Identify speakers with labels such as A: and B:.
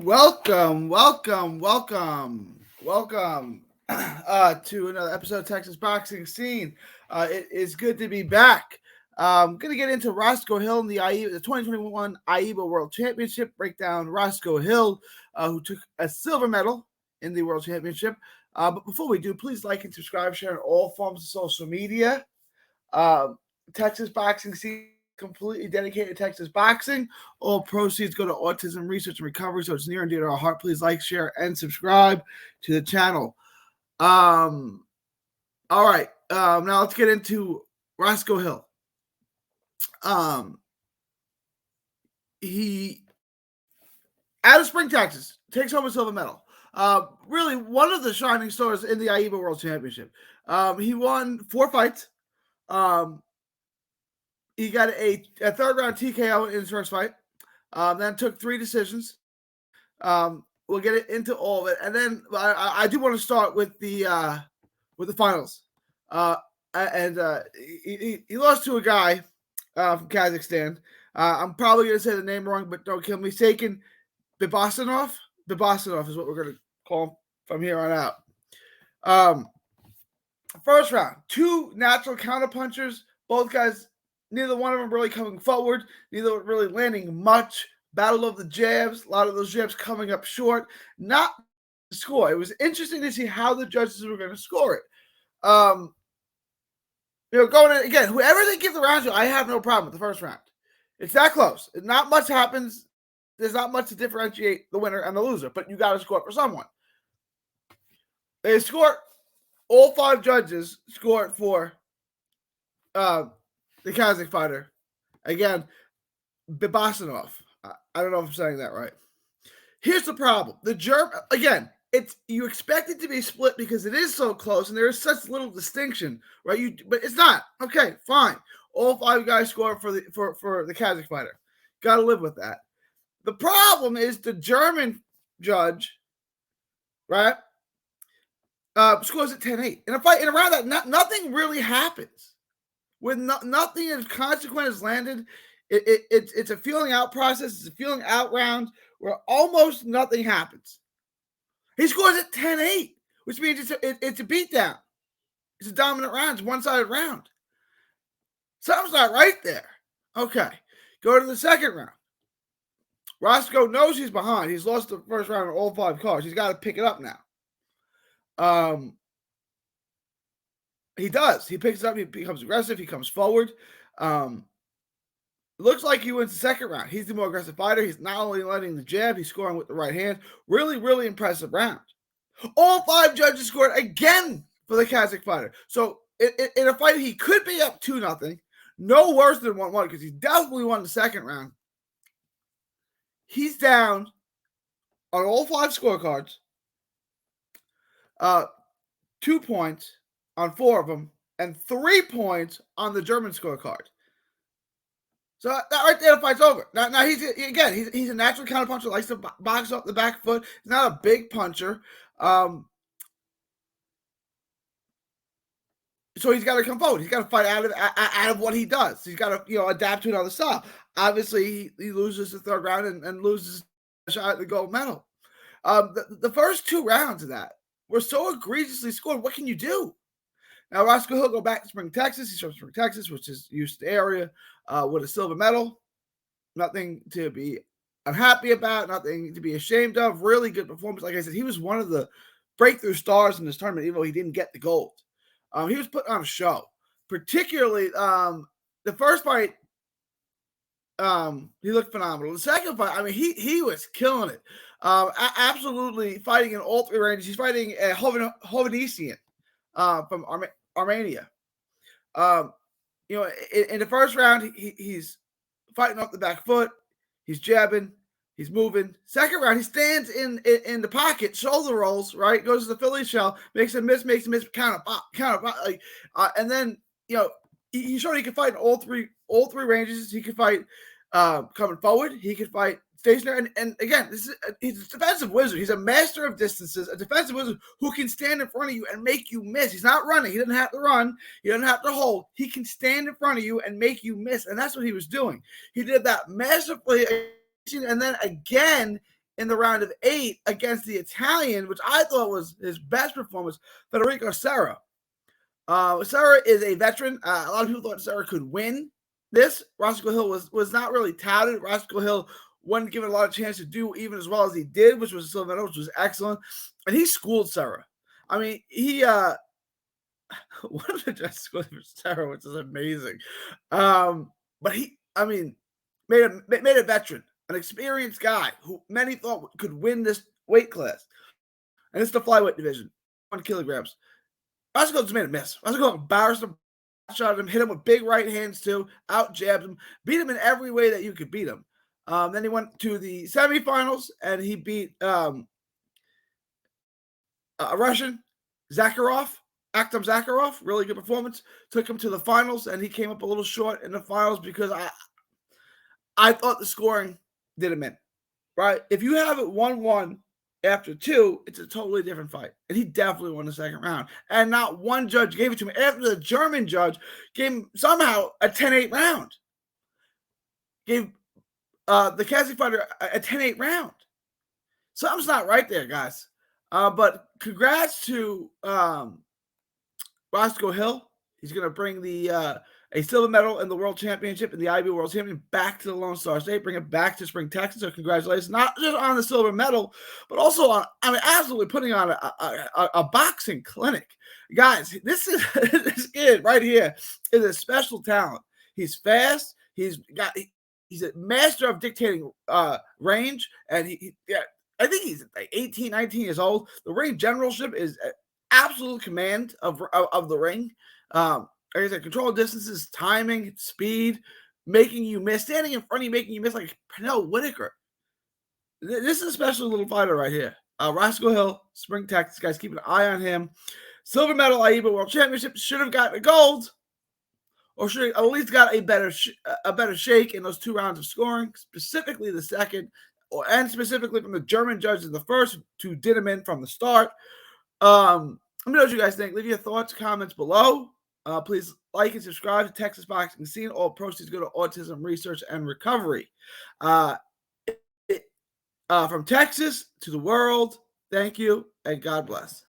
A: Welcome to another episode of Texas Boxing Scene. It is good to be back. Going to get into Roscoe Hill in the 2021 AIBA World Championship. Break down Roscoe Hill, who took a silver medal in the World Championship. But before we do, please like and subscribe, share on all forms of social media. Texas Boxing Scene, completely dedicated to Texas boxing. All proceeds go to autism research and recovery, so it's near and dear to our heart. Please like, share, and subscribe to the channel. All right. Now let's get into Roscoe Hill. He, out of Spring, Texas, takes home a silver medal. Really one of the shining stars in the AIBA World Championship. He won 4 fights. He got a third round TKO in his first fight. Then took 3 decisions. We'll get into all of it, and then I do want to start with the finals. He lost to a guy from Kazakhstan. I'm probably going to say the name wrong, but don't kill me. Sakin Bibasanov. Bibasanov is what we're going to call him from here on out. First round, 2 natural counterpunchers. Both guys, neither one of them really coming forward. Neither really landing much. Battle of the jabs. A lot of those jabs coming up short. Not the score. It was interesting to see how the judges were going to score it. Going in again, whoever they give the round to, I have no problem with the first round. It's that close. Not much happens. There's not much to differentiate the winner and the loser, but you got to score it for someone. They scored. All 5 judges scored for the Kazakh fighter. Again, Bibasanov. I don't know if I'm saying that right. Here's the problem. The German, again, you expect it to be split because it is so close and there is such little distinction, right? But it's not. Okay, fine. All 5 guys scored for the Kazakh fighter. Got to live with that. The problem is the German judge, right? Scores at 10-8. In a fight, and around that, nothing really happens. When nothing of consequence is landed, it's a feeling out process. It's a feeling out round where almost nothing happens. He scores at 10-8, which means it's a beatdown. It's a dominant round. It's a one-sided round. Something's not right there. Okay, go to the second round. Roscoe knows he's behind. He's lost the first round on all 5 cards. He's got to pick it up now. He does. He picks it up. He becomes aggressive. He comes forward. Looks like he wins the second round. He's the more aggressive fighter. He's not only letting the jab, he's scoring with the right hand. Really, really impressive round. All 5 judges scored again for the Kazakh fighter. So in a fight, he could be up 2-0. No worse than 1-1 because he definitely won the second round. He's down on all 5 scorecards. 2 points on 4 of them, and 3 points on the German scorecard. So that right there, the fight's over. Now he's a natural counterpuncher, likes to box up the back foot. He's not a big puncher. So he's got to come forward. He's got to fight out of what he does. He's got to adapt to another style. Obviously, he loses the third round and loses a shot at the gold medal. The first 2 rounds of that were so egregiously scored. What can you do? Now, Roscoe Hill go back to Spring, Texas. He's from Spring, Texas, which is used to the area, with a silver medal. Nothing to be unhappy about, nothing to be ashamed of. Really good performance. Like I said, he was one of the breakthrough stars in this tournament, even though he didn't get the gold. He was putting on a show. Particularly, the first fight, he looked phenomenal. The second fight, I mean, he was killing it. Absolutely fighting in all 3 ranges. He's fighting a Hovhannissian from Armenia. In the first round, he's fighting off the back foot. He's jabbing. He's moving. Second round, he stands in the pocket, shoulder rolls, right? Goes to the Philly shell, makes a miss, counter, and then he showed he could fight in all three ranges. He could fight coming forward. He could fight stationary. And again, he's a defensive wizard. He's a master of distances, a defensive wizard who can stand in front of you and make you miss. He's not running. He doesn't have to run. He doesn't have to hold. He can stand in front of you and make you miss. And that's what he was doing. He did that masterfully. And then again in the round of 8 against the Italian, which I thought was his best performance, Federico Serra. Serra is a veteran. A lot of people thought Serra could win this. Roscoe Hill was not really touted. Roscoe Hill wasn't given a lot of chance to do even as well as he did, which was a silver medal, which was excellent. And he schooled Serra. I mean, he one of the judges scored for Serra, which is amazing. But made a veteran, an experienced guy who many thought could win this weight class. And it's the flyweight division, 1 kilograms. Roscoe just made a miss. Roscoe embarrassed him, shot him, hit him with big right hands too, out jabbed him, beat him in every way that you could beat him. Then he went to the semifinals and he beat a Russian, Aktam Zakharov. Really good performance. Took him to the finals and he came up a little short in the finals because I thought the scoring did him in. Right? If you have it 1-1 after 2, it's a totally different fight. And he definitely won the second round. And not one judge gave it to him. After the German judge gave him somehow a 10-8 round. Gave the Kazakh fighter a 10-8 round. Something's not right there, guys. But congrats to Roscoe Hill. He's going to bring a silver medal in the World Championship and the AIBA World Championship back to the Lone Star State, bring it back to Spring, Texas. So congratulations, not just on the silver medal, but also on, absolutely putting on a boxing clinic. Guys, this kid right here is a special talent. He's fast. He's a master of dictating range, and I think he's like 18, 19 years old. The ring generalship is absolute command of the ring. Like I said, control distances, timing, speed, making you miss, standing in front of you, making you miss like Pernell Whitaker. This is a special little fighter right here. Roscoe Hill, Spring, Texas. Guys, keep an eye on him. Silver medal AIBA World Championship. Should have gotten a gold, or should have at least got a better shake in those 2 rounds of scoring, specifically the second, and specifically from the German judge in the first, who did him in from the start. Let me know what you guys think. Leave your thoughts, comments below. Please like and subscribe to Texas Boxing Scene. All proceeds go to autism research and recovery. From Texas to the world, thank you and God bless.